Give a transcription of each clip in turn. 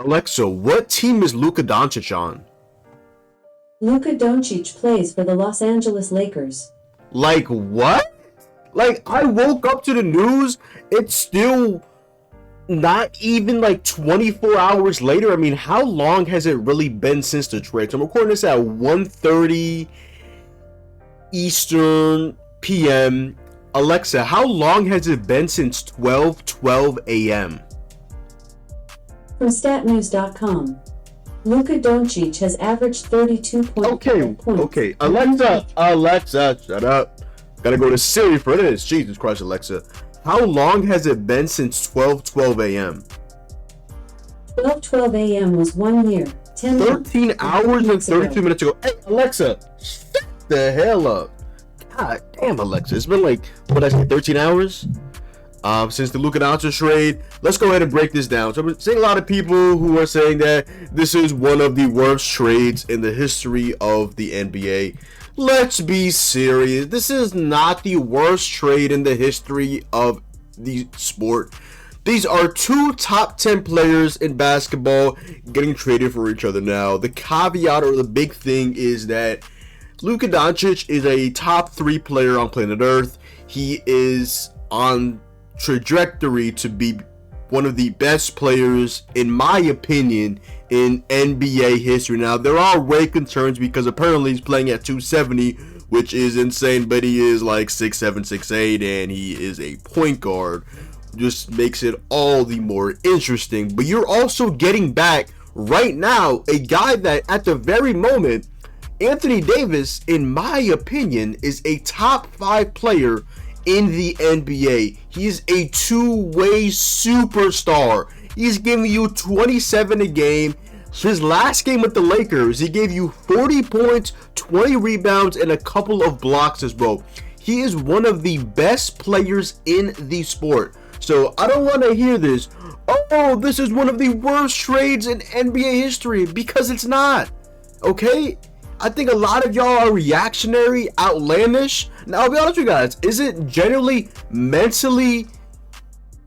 Alexa, what team is Luka Doncic on? Luka Doncic plays for the Los Angeles Lakers. Like what? Like I woke up to the news, it's still not even like 24 hours later. I mean, how long has it really been since the trade? So I'm recording this at 1:30 Eastern PM. Alexa, how long has it been since 12:12 a.m.? From statnews.com, Luka Doncic has averaged 32.5 points. Okay. Alexa, shut up. Gotta go to Siri for this. Jesus Christ, Alexa. How long has it been since 12:12 a.m.? 12:12 a.m. was 1 year, 13 hours and 32 minutes ago. Hey, Alexa, shut the hell up. God damn, Alexa. It's been like, what did I say, 13 hours? Since the Luka Doncic trade. Let's go ahead and break this down. So I'm seeing a lot of people who are saying that this is one of the worst trades in the history of the NBA. Let's be serious. This is not the worst trade in the history of the sport. These are two top 10 players in basketball getting traded for each other now. The caveat or the big thing is that Luka Doncic is a top 3 player on planet Earth. He is on trajectory to be one of the best players, in my opinion, in NBA history. Now, there are weight concerns because apparently he's playing at 270, which is insane, but he is like 6'7", 6'8", and he is a point guard. Just makes it all the more interesting. But you're also getting back right now a guy that at the very moment, Anthony Davis, in my opinion, is a top 5 player in the NBA. He's a two-way superstar. He's giving you 27 a game. His last game with the Lakers, he gave you 40 points, 20 rebounds, and a couple of blocks as well. He is one of the best players in the sport. So I don't want to hear this, oh, this is one of the worst trades in NBA history, because it's not. Okay? I think a lot of y'all are reactionary, outlandish. Now, I'll be honest with you guys. Is it generally mentally...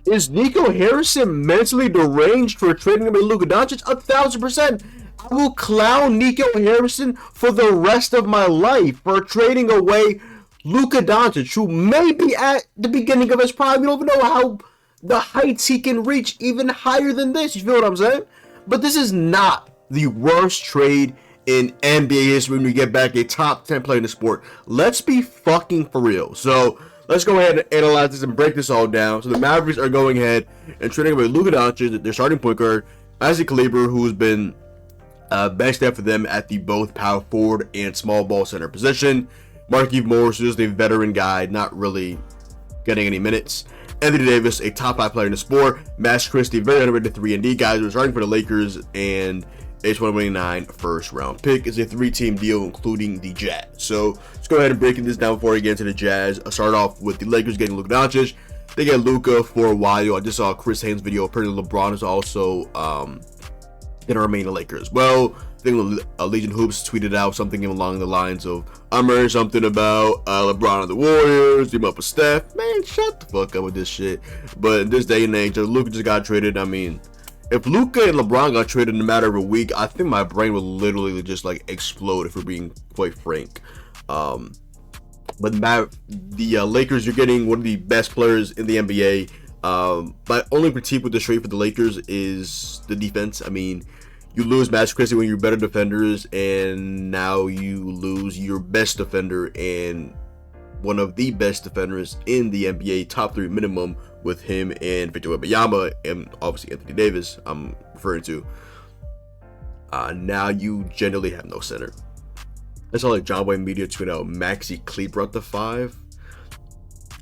Is Nico Harrison mentally deranged for trading away Luka Doncic? 1,000%. I will clown Nico Harrison for the rest of my life for trading away Luka Doncic, who may be at the beginning of his prime. You don't even know how the heights he can reach even higher than this. You feel what I'm saying? But this is not the worst trade in NBA history when we get back a top 10 player in the sport. Let's be fucking for real. So let's go ahead and analyze this and break this all down. So the Mavericks are going ahead and trading away Luka Doncic, their starting point guard, Isaac Kleber, who's been benched out for them at the both power forward and small ball center position. Markieff Morris, who's the veteran guy, not really getting any minutes. Anthony Davis, a top 5 player in the sport. Max Christie, very underrated 3-and-D guys who are starting for the Lakers, and a 2029 first round pick. Is a 3-team deal, including the Jazz. So let's go ahead and break this down before we get into the Jazz. I'll start off with the Lakers getting Luka Doncic. They get Luka for a while. I just saw Chris Haynes' video. Apparently LeBron is also going to remain a Laker as well. I think Legion Hoops tweeted out something along the lines of, I'm hearing something about LeBron and the Warriors, team up with Steph. Man, shut the fuck up with this shit. But in this day and age, Luka just got traded. I mean, if Luka and LeBron got traded in a matter of a week, I think my brain would literally just like explode, if we're being quite frank. But the Lakers, you're getting one of the best players in the NBA. My only critique with the trade for the Lakers is the defense. I mean, you lose Max Christie when you're better defenders, and now you lose your best defender and one of the best defenders in the NBA, top 3 minimum, with him and Victor Wembanyama, and obviously Anthony Davis, I'm referring to. Now you generally have no center. I saw like John Wayne Media tweet out Maxi Kleber at the 5.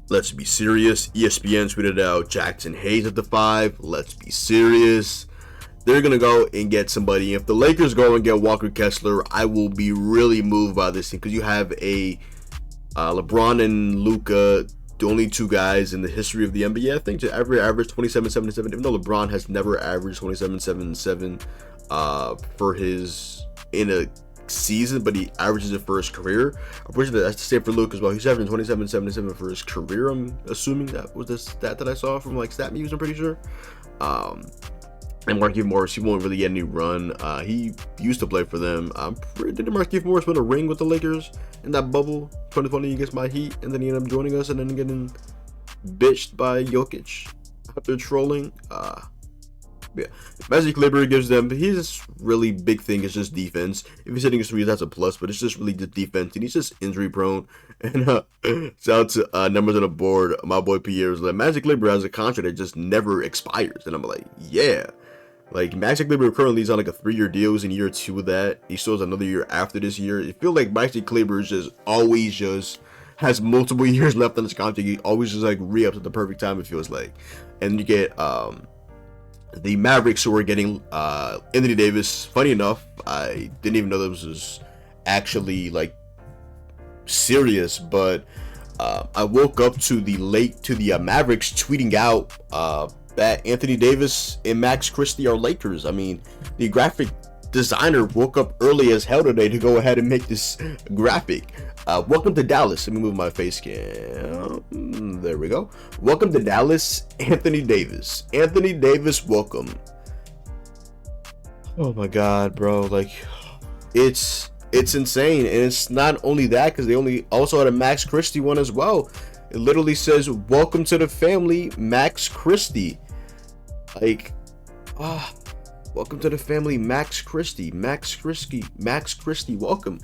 Let's be serious. ESPN tweeted out Jackson Hayes at the 5. Let's be serious. They're going to go and get somebody. If the Lakers go and get Walker Kessler, I will be really moved by this thing, because you have a LeBron and Luka, the only 2 guys in the history of the NBA, I think, to average 27-7-7, even though LeBron has never averaged 27-7-7 for his in a season, but he averages it for his career. I'm pretty sure that's the same for Luka as well. He's averaging 27-7-7 for his career. I'm assuming that was the stat that I saw from like StatMuse, I'm pretty sure. And Markieff Morris, he won't really get any run. He used to play for them. Did Markieff Morris win a ring with the Lakers in that bubble 2020 against my Heat, and then he ended up joining us and then getting bitched by Jokic after trolling? Yeah, Magic Liberty gives them his really big thing is just defense. If he's hitting his threes, that's a plus, but it's just really just defense, and he's just injury prone. And shout out to numbers on the board. My boy Pierre's like Magic Liberty has a contract that just never expires, and I'm like, yeah. Like Magic Liberty currently is on like a 3-year deal. He's in year 2 of that. He still has another year after this year. I feel like Magic Liberty just always just has multiple years left on his contract. He always just like re-ups at the perfect time, it feels like. And you get the Mavericks, who are getting Anthony Davis. Funny enough, I didn't even know this was actually like serious, but I woke up to the Mavericks tweeting out that Anthony Davis and Max Christie are Lakers. I mean, the graphic designer woke up early as hell today to go ahead and make this graphic. Welcome to Dallas. Let me move my face cam. There we go. Welcome to Dallas, Anthony Davis. Anthony Davis, welcome. Oh my God, bro. Like, it's insane. And it's not only that, because they also had a Max Christie one as well. It literally says, welcome to the family, Max Christie. Like, welcome to the family, Max Christie. Max Christie, welcome.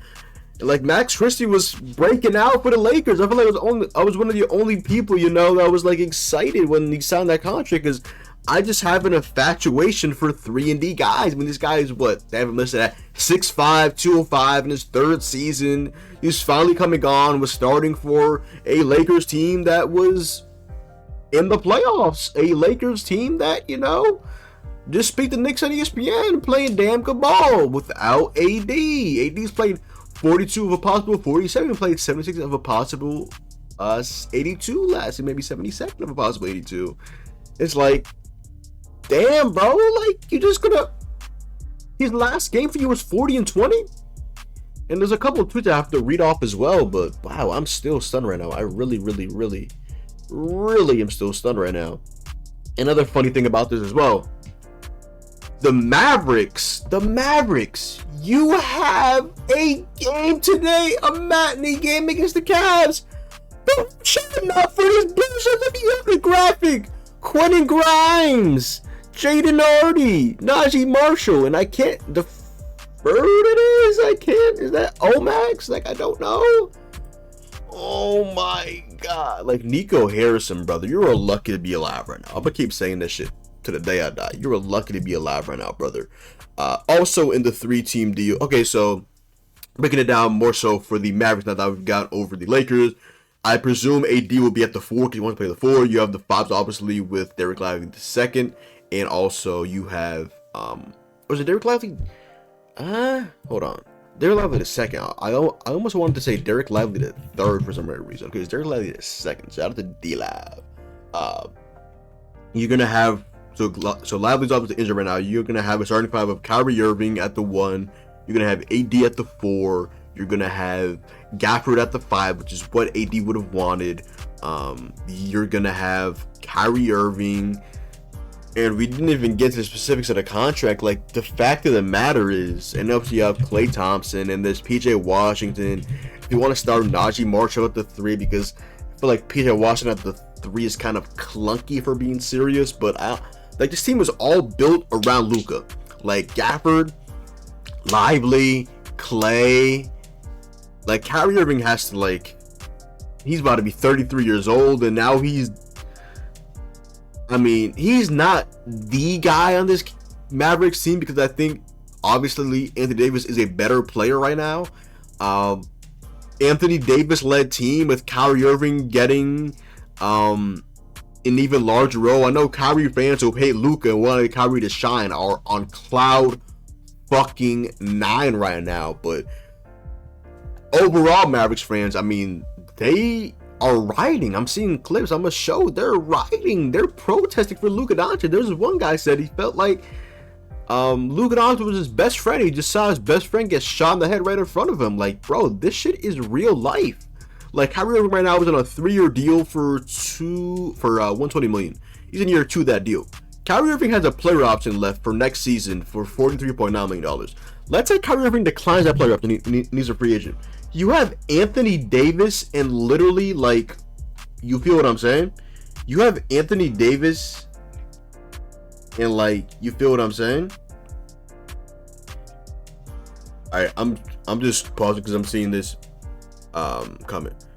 And like Max Christie was breaking out for the Lakers. I feel like I was one of the only people, that was like excited when he signed that contract, because I just have an infatuation for 3-and-D guys. I mean, this guy is they have him listed at 6'5", 205 in his 3rd season. He's finally coming on, was starting for a Lakers team that was in the playoffs. A Lakers team that, just beat the Knicks on ESPN, playing damn good ball without AD. AD's played 42 of a possible 47, played 76 of a possible 82 last, and maybe 72nd of a possible 82. It's like, damn, bro, like, you just gonna... His last game for you was 40 and 20? And there's a couple of tweets I have to read off as well, but wow, I'm still stunned right now. I really am still stunned right now. Another funny thing about this as well, the Mavericks, you have a game today, a matinee game against the Cavs. Don't shut them up for this bullshit. Let me have the graphic. Quentin Grimes, Jaden Hardy, Najee Marshall, and I can't, the third it is, I can't, is that Omax? Like, I don't know. Oh my God. Like, Nico Harrison, brother, you're lucky to be alive right now. I'm gonna keep saying this shit to the day I die. You're lucky to be alive right now, brother. Also in the 3-team deal. Okay, so breaking it down more so for the Mavericks now that we've got over the Lakers. I presume AD will be at the 4 because he wants to play the 4. You have the 5s obviously with Derek Lively the 2nd, and also you have was it Derek Lively? Hold on. Derek Lively the 2nd. I almost wanted to say Derek Lively the 3rd for some weird reason. Okay, it's Derek Lively the 2nd. Shout out to D-Live. You're gonna have so Lively's obviously injured right now. You're gonna have a starting 5 of Kyrie Irving at the 1. You're gonna have AD at the 4. You're gonna have Gafford at the 5, which is what AD would have wanted. You're gonna have Kyrie Irving, and we didn't even get to the specifics of the contract. Like, the fact of the matter is, and obviously you have Klay Thompson and there's PJ Washington. If you want to start Najee Marshall at the 3, because I feel like PJ Washington at the 3 is kind of clunky for being serious, but this team was all built around Luka. Like Gafford, Lively, Klay. Like, Kyrie Irving has to, he's about to be 33 years old, and now he's not the guy on this Mavericks team, because I think, obviously, Anthony Davis is a better player right now. Anthony Davis-led team with Kyrie Irving getting an even larger role. I know Kyrie fans who hate Luka and wanted Kyrie to shine are on cloud fucking 9 right now, but overall, Mavericks fans, they are riding. I'm seeing clips. I'm gonna show they're riding. They're protesting for Luka Doncic. There's one guy said he felt like Luka Doncic was his best friend. He just saw his best friend get shot in the head right in front of him. Like, bro, this shit is real life. Like, Kyrie Irving right now is on a 3-year deal for $120 million. He's in year 2 of that deal. Kyrie Irving has a player option left for next season for $43.9 million. Let's say Kyrie Irving declines that player option and he's a free agent. You have Anthony Davis and literally, like, you feel what I'm saying? You have Anthony Davis and, like, you feel what I'm saying? Alright, I'm just pausing because I'm seeing this comment.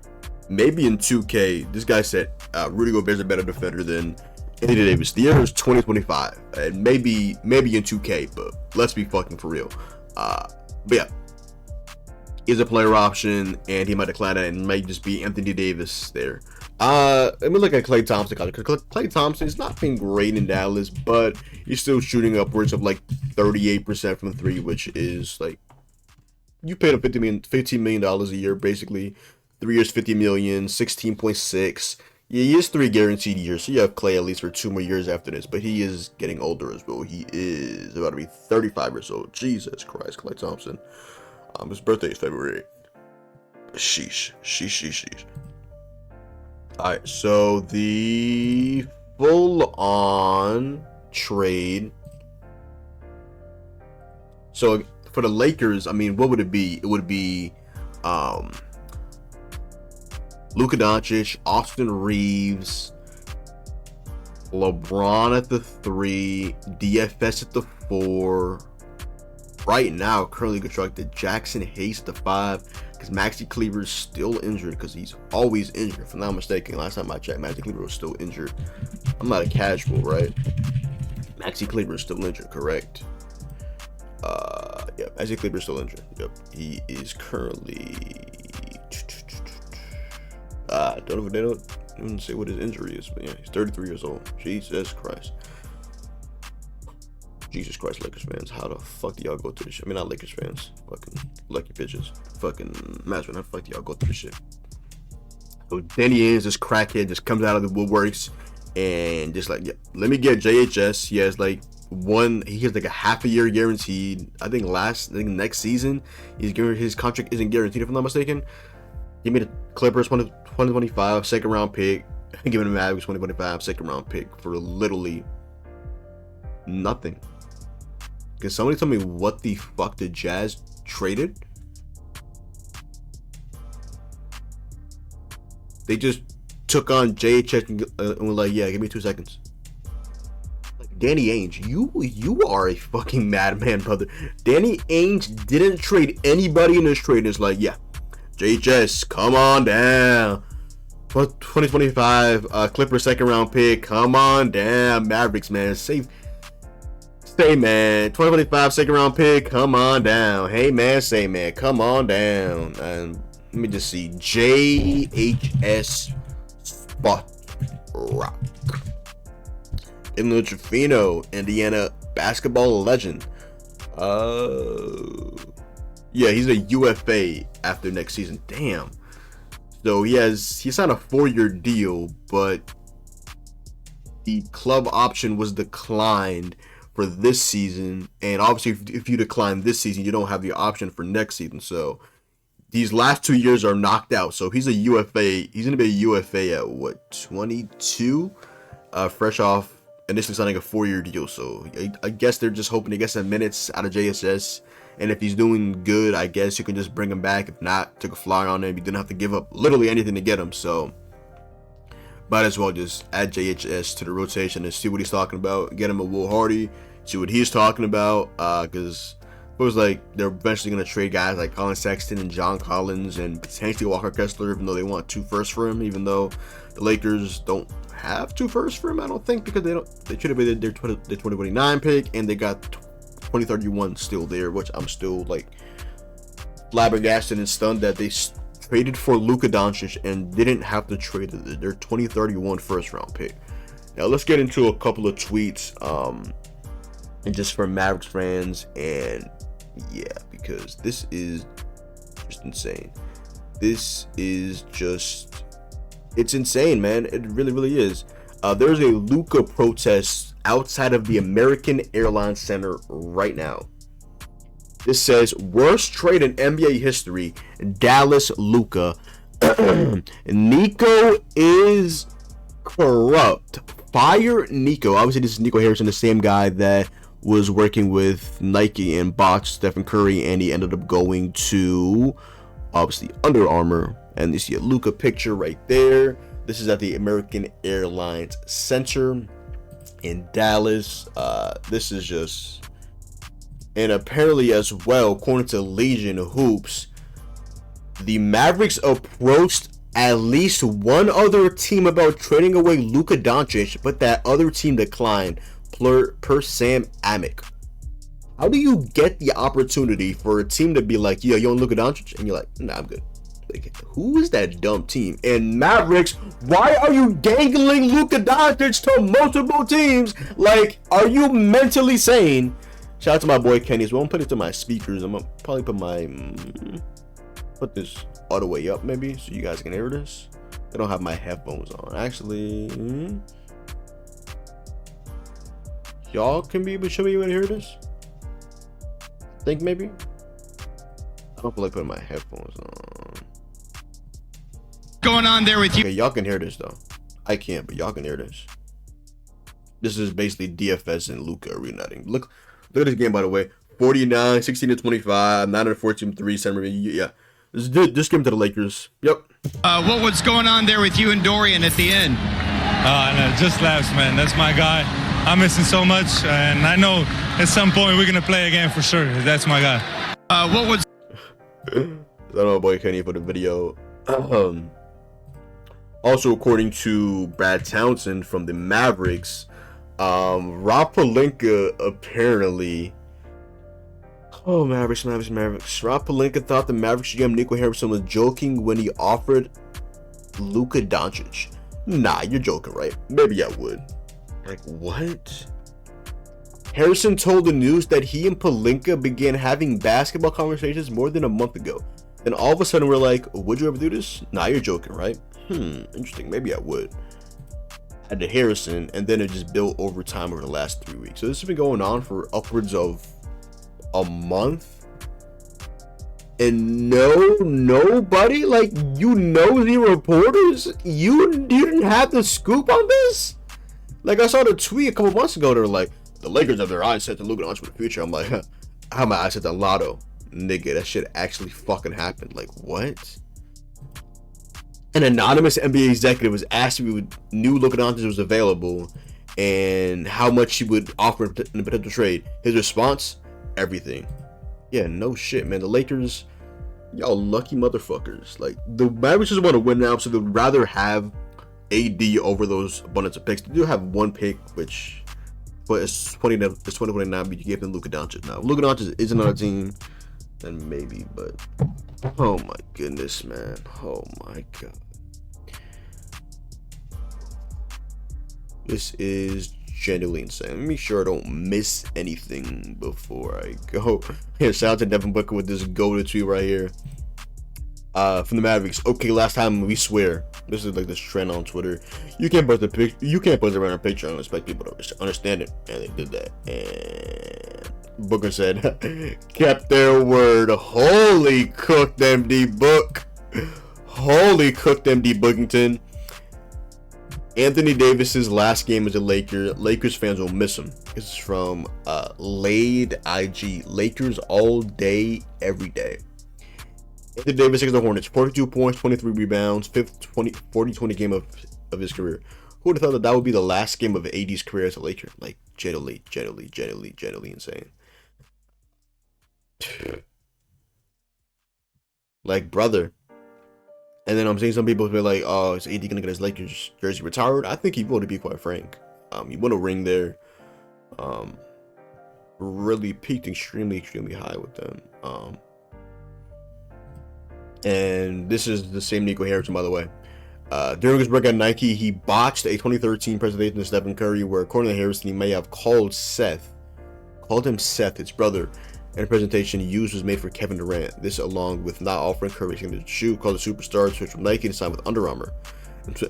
Maybe in 2K, this guy said Rudy Gobert's a better defender than Anthony Davis. The year is 2025, and maybe in 2K, but let's be fucking for real. But yeah, is a player option, and he might decline it, and it might just be Anthony Davis there. Let me look at Klay Thompson. Klay Thompson has not been great in Dallas, but he's still shooting upwards of like 38% from three, which is like, you paid him $15 million a year, basically. 3 years, $50 million, 16.6. Yeah, he has 3 guaranteed years, so you have Klay at least for 2 more years after this, but he is getting older as well. He is about to be 35 years old. Jesus Christ, Klay Thompson. His birthday is February 8th. Sheesh. Alright, so the full-on trade. So for the Lakers, I mean, what would it be? It would be Luka Doncic, Austin Reeves, LeBron at the 3, DFS at the 4. Right now, currently constructed Jackson Hayes at the 5, because Maxi Kleber is still injured, because he's always injured. If I'm not mistaken, last time I checked, Maxi Kleber was still injured. I'm not a casual, right? Maxi Kleber is still injured, correct? Yeah, Maxi Kleber is still injured. Yep, he is currently. They don't even say what his injury is, but yeah, he's 33 years old. Jesus Christ, Lakers fans, how the fuck do y'all go through this shit? I mean, not Lakers fans, fucking lucky bitches, fucking Mavs, how the fuck do y'all go through this shit? So Danny Ainge, this crackhead, just comes out of the woodworks and just like, yeah, let me get JHS. He has like a half a year guaranteed. I think next season, his contract isn't guaranteed if I'm not mistaken. Give me the Clippers 2025 second round pick. Give me the Mavericks 2025 second round pick for literally nothing. Can somebody tell me what the fuck the Jazz traded? They just took on JHS and were like, yeah, give me 2 seconds. Like, Danny Ainge, you are a fucking madman, brother. Danny Ainge didn't trade anybody in this trade. It's like, yeah, JHS, come on down. 2025 Clippers second round pick, come on down. Mavericks, man, say man, 2025 second round pick, come on down. Hey man, say man, come on down. And let me just see, JHS spot rock. Emilio Trufino, Indiana basketball legend. Yeah, he's a UFA after next season. Damn. So he signed a 4-year deal, but the club option was declined for this season. And obviously, if you decline this season, you don't have the option for next season. So these last 2 years are knocked out. So he's a UFA. He's gonna be a UFA at what, 22? Fresh off initially signing a 4-year deal. So I guess they're just hoping to get some minutes out of JSS. And if he's doing good, I guess you can just bring him back. If not, took a flyer on him. You didn't have to give up literally anything to get him. So might as well just add JHS to the rotation and see what he's talking about. Get him a Will Hardy, see what he's talking about. Because it was like they're eventually going to trade guys like Colin Sexton and John Collins and potentially Walker Kessler, even though they want 2 firsts for him. Even though the Lakers don't have 2 firsts for him, I don't think, because they should have been their 2029 pick, and they got 2031 still there, which I'm still like flabbergasted and stunned that they traded for Luka Doncic and didn't have to trade their 2031 first round pick. Now let's get into a couple of tweets and just for Mavericks fans, and yeah, because this is just insane. It's insane, man. It really is. There's a Luka protest outside of the American Airlines Center right now. This says, worst trade in NBA history, Dallas Luka. Nico is corrupt. fire Nico. Obviously, this is Nico Harrison, the same guy that was working with Nike and botched Stephen Curry, and he ended up going to obviously Under Armour. And you see a Luka picture right there. This is at the American Airlines Center in Dallas. This is just, and apparently as well, according to Legion Hoops, the Mavericks approached at least one other team about trading away Luka Doncic, but that other team declined, per Sam Amick. How do you get the opportunity for a team to be like, yo, you want Luka Doncic? And you're like, nah, I'm good. Like, who is that dumb team? And Mavericks, why are you dangling Luka Doncic to multiple teams? Like, are you mentally sane? Shout out to my boy Kenny as well. I'm putting it to my speakers. I'm gonna probably put this all the way up maybe so you guys can hear this. I don't have my headphones on. Actually, y'all can be able to show me when to hear this. I think maybe. I don't feel like putting my headphones on. Going on there with you? Okay, y'all can hear this though. I can't, but y'all can hear this. This is basically DFS and Luka reuniting. Look at this game, by the way. 49, 16-25, 9-14, 3, 7. Yeah, this game to the Lakers. Yep. What was going on there with you and Dorian at the end? No, just laughs, man. That's my guy. I miss him so much, and I know at some point we're gonna play again for sure. That's my guy. What was? I don't know, boy Kenny, for the video. Also, according to Brad Townsend from the Mavericks, Rob Pelinka apparently. Oh, Mavericks. Rob Pelinka thought the Mavericks GM Nico Harrison was joking when he offered Luka Doncic. Nah, you're joking, right? Maybe I would. Like, what? Harrison told the news that he and Pelinka began having basketball conversations more than a month ago. Then all of a sudden we're like, would you ever do this? Nah, you're joking, right? Interesting. Maybe I would. At the Harrison, and then it just built over time over the last 3 weeks. So this has been going on for upwards of a month. And nobody, like, the reporters, you didn't have the scoop on this? Like, I saw the tweet a couple months ago. They were like, the Lakers have their eyes set to Luka Doncic for the future. I'm like, how my eyes set to Lotto? Nigga, that shit actually fucking happened. Like, what? An anonymous NBA executive was asked if he knew Luka Doncic was available and how much he would offer in a potential trade. His response, everything. Yeah, no shit, man. The Lakers, y'all lucky motherfuckers. Like, the Mavericks just want to win now, so they'd rather have AD over those abundance of picks. They do have one pick, but it's 2029, but you gave them Luka Doncic now. If Luka Doncic isn't on a team, then maybe, but oh my goodness, man. Oh my god. This is genuinely insane. Let me make sure I don't miss anything before I go. Here, shout out to Devin Booker with this go-to tweet right here. From the Mavericks. Okay, last time we swear. This is like this trend on Twitter. You can't post a random picture and expect people to understand it. And they did that. And Booker said, kept their word. Holy cooked MD Book. Holy cooked MD Bookington. Anthony Davis's last game as a Laker. Lakers fans will miss him. This is from Laid IG. Lakers all day, every day. Anthony Davis against the Hornets. 42 points, 23 rebounds, 40-20 game of his career. Who would have thought that would be the last game of AD's career as a Laker? Like, genuinely insane. Like, brother. And then I'm seeing some people be like, oh, is AD gonna get his Lakers jersey retired? I think he will, to be quite frank. He won a ring there. Really peaked extremely high with them. And this is the same Nico Harrison, by the way. During his work at Nike, he botched a 2013 presentation to Stephen Curry, where according to Harrison, he may have called him Seth, his brother, and the presentation used was made for Kevin Durant. This, along with not offering Curry a shoe called the Superstar, switched from Nike to sign with Under Armour.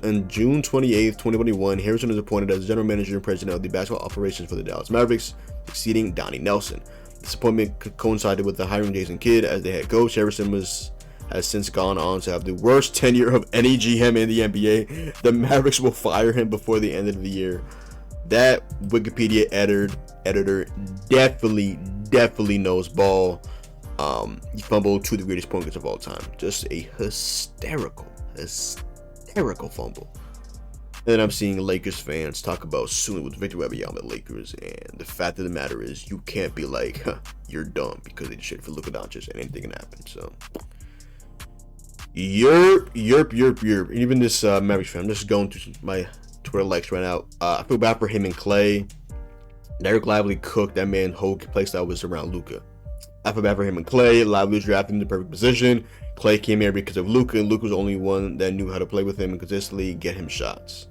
On June 28th, 2021, Harrison was appointed as general manager and president of the basketball operations for the Dallas Mavericks, succeeding Donnie Nelson. This appointment coincided with the hiring of Jason Kidd as the head coach. Harrison has has since gone on to have the worst tenure of any GM in the NBA. The Mavericks will fire him before the end of the year. That Wikipedia editor definitely knows ball. He fumbled 2 of the greatest point guards of all time. Just a hysterical fumble. And I'm seeing Lakers fans talk about suing with Victor Wembanyama on the Lakers, and the fact of the matter is, you can't be like, you're dumb because they just traded for Luka Doncic and anything can happen. So, yerp. Even this Mavericks fan, I'm just going through my Twitter likes right now. I feel bad for him and Clay. Derek Lively cooked that man. Whole playstyle was around Luka. I feel bad for him and Clay. Lively was drafted in the perfect position. Clay came here because of Luka, and Luka was the only one that knew how to play with him and consistently get him shots.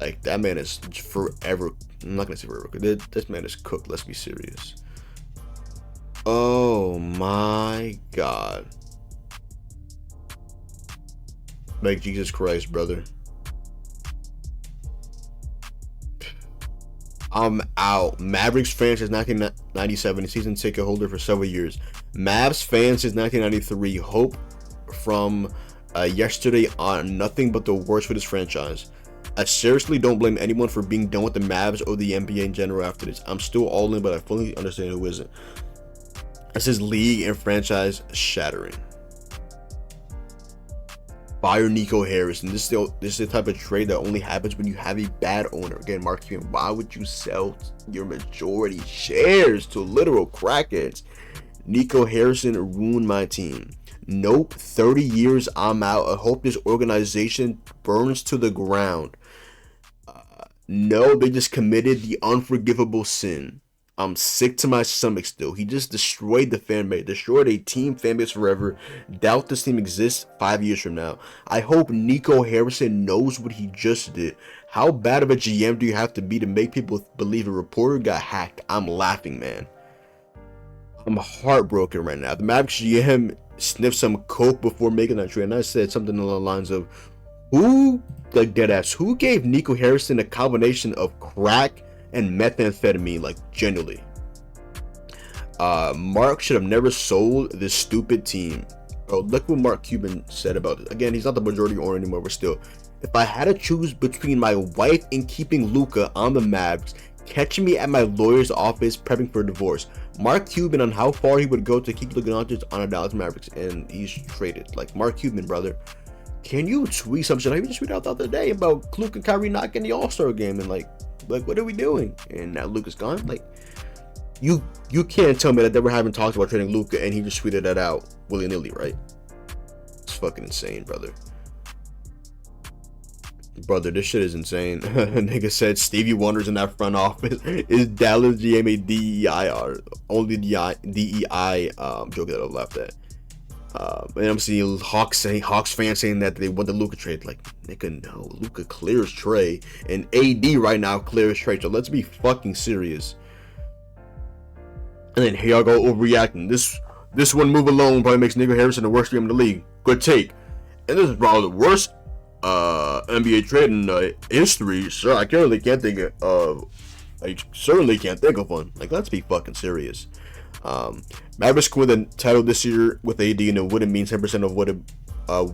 Like, that man is forever. I'm not gonna say forever. This man is cooked. Let's be serious. Oh my God. Like, Jesus Christ, brother. I'm out. Mavericks fan since 1997, season ticket holder for several years. Mavs fan since 1993. Hope from yesterday on. Nothing but the worst for this franchise. I seriously don't blame anyone for being done with the Mavs or the NBA in general after this. I'm still all in, but I fully understand who isn't. This is league and franchise shattering. Fire Nico Harrison. This is the type of trade that only happens when you have a bad owner. Again, Mark Cuban, why would you sell your majority shares to literal crackheads? Nico Harrison ruined my team. Nope, 30 years, I'm out. I hope this organization burns to the ground. No, they just committed the unforgivable sin. I'm sick to my stomach still. He just destroyed the fan base, destroyed a team fan base forever. Doubt this team exists 5 years from now. I hope Nico Harrison knows what he just did. How bad of a GM do you have to be to make people believe a reporter got hacked? I'm laughing, man. I'm heartbroken right now. The Mavericks GM sniffed some coke before making that trade, and I said something along the lines of, who gave Nico Harrison a combination of crack and methamphetamine, like, genuinely? Mark should have never sold this stupid team. Bro, look what Mark Cuban said about it. Again, he's not the majority owner anymore, but still, if I had to choose between my wife and keeping Luka on the Mavs, catching me at my lawyer's office prepping for a divorce, Mark Cuban on how far he would go to keep Luka Doncic on a Dallas Mavericks, and he's traded. Like, Mark Cuban, brother, can you tweet some shit? I even tweeted out the other day about Luka and Kyrie not getting the All-Star game, and like what are we doing? And now Luka's gone. Like, you can't tell me that we're having talks about trading Luka and he just tweeted that out willy-nilly, right? It's fucking insane, brother. Brother, this shit is insane. Nigga said Stevie Wonder's in that front office. Is Dallas GM a DEI or only DEI joke that I've laughed at? And I'm seeing Hawks fans saying that they want the Luka trade. Like, nigga, no. Luka clears Trey, and AD right now clears Trey. So let's be fucking serious. And then here y'all go overreacting. This one move alone probably makes Nico Harrison the worst GM in the league. Good take. And this is probably the worst NBA trade in history. Sir, I certainly can't think of one. Like, let's be fucking serious. Mavericks could win the title this year with AD, and it wouldn't mean 10% of what it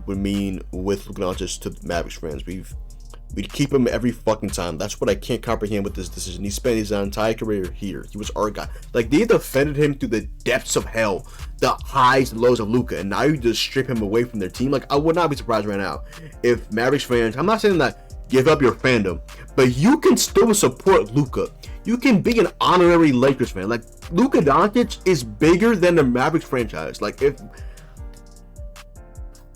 would mean with Luka Doncic to Mavericks fans. We'd keep him every fucking time. That's what I can't comprehend with this decision. He spent his entire career here. He was our guy. Like, they defended him through the depths of hell, the highs and lows of Luka, and now you just strip him away from their team. Like, I would not be surprised right now if Mavericks fans, I'm not saying that give up your fandom, but you can still support Luka. You can be an honorary Lakers fan. Like, Luka Doncic is bigger than the Mavericks franchise. Like,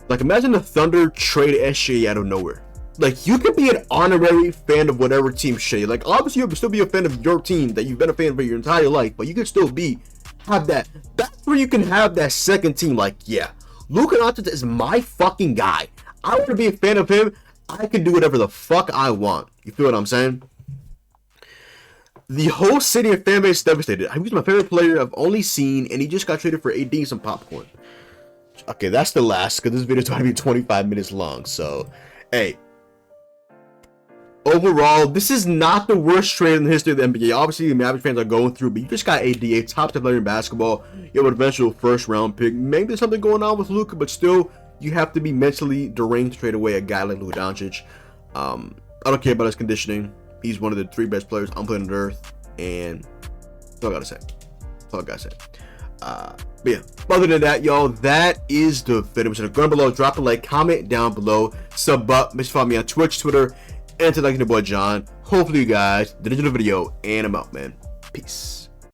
imagine the Thunder trade SGA out of nowhere. Like, you can be an honorary fan of whatever team Shay. Like, obviously you can still be a fan of your team that you've been a fan for your entire life, but you can still have that. That's where you can have that second team. Like, yeah, Luka Doncic is my fucking guy. I want to be a fan of him. I can do whatever the fuck I want. You feel what I'm saying? The whole city and fan base is devastated. He was my favorite player I've only seen, and he just got traded for AD and some popcorn. Okay, that's the last, because this video is going to be 25 minutes long. So, hey, overall, this is not the worst trade in the history of the NBA. Obviously, the Mavericks fans are going through, but you just got AD, a top 10 player in basketball. You have an eventual first round pick. Maybe there's something going on with Luka, but still, you have to be mentally deranged to trade away a guy like Luka Doncic. I don't care about his conditioning. He's one of the 3 best players on planet Earth, and that's all I gotta say. That's all I gotta say. But yeah, other than that, y'all, that is the video. So go down below, drop a like, comment down below, sub up, make sure to follow me on Twitch, Twitter, and to like your boy John. Hopefully you guys did enjoy the video, and I'm out, man. Peace.